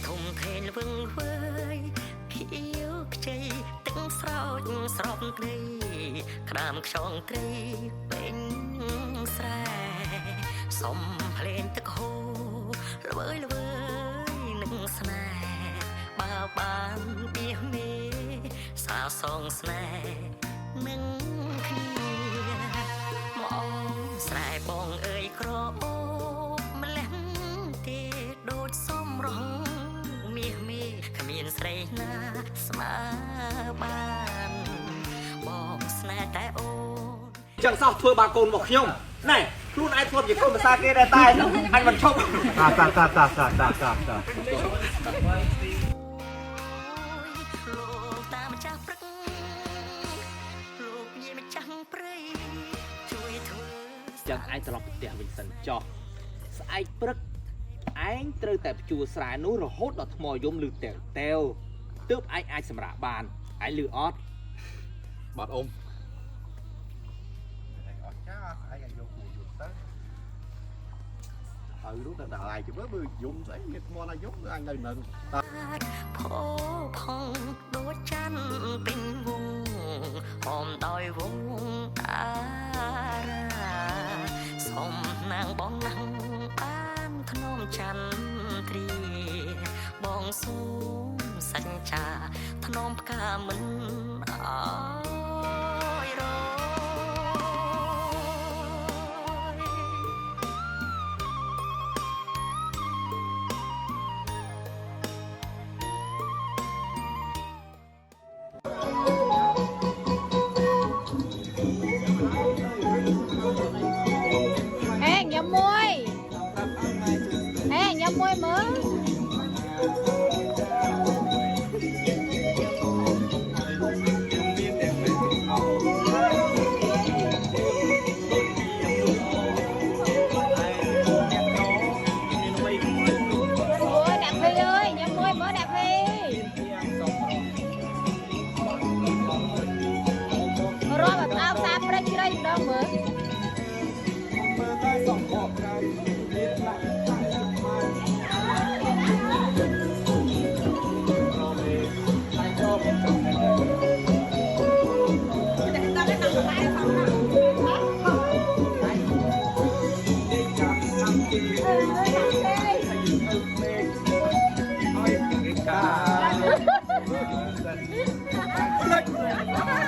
ធំធេងវឹងវើយខៀវខ្ចីទឹកស្រោចស្រោបត្រីក្តាមខ្យងត្រីពេញស្រែសុំភ្លេងទឹកហូរល្វើយល្វើយនឹងស្នេហ៍បើបានបៀមេសាសងស្នេហ៍នឹងគ្នាមកស្រែបងអើយក្រអូបម្លេះទេដូចសុំរងមាសមេគ្មានស្រីណាស្មើបានបងស្នេហ៍តែអូនចឹងសោះធ្វើបាកូនមកខ្ញុំណែខ្លួនឯងធ្លាប់ជាកូនភាសាគេដែរតែអញមិនឈប់លោកតាមម្ចាស់ព្រឹកលោកយាយម្ចាស់ព្រៃជួយធ្វើចឹងឯងត្រឡប់ទៅផ្ទះវិញសិនចោះស្អែកព្រឹកឯងត្រូវតែភ្ជួរស្រែនោះរហូតដល់ថ្មយំឬតែវទើបឯងអាចសម្រាកបានឯងលឺអត់បាត់អ៊ំហើយรู้แต่อะไรchứ mới dùng đấy nghịch mò là dùng anh đời nợ ផោផងដូចច័ន្ទពេញវងហមដោយវងតារាសុំនាងបងណាំងបានក្នុងច័ន្ទត្រីបងសូមសញ្ចាធ្នមផ្កាមិនអើយរHãy subscribe cho kênh Ghiền Mì Gõ để không bỏ lỡ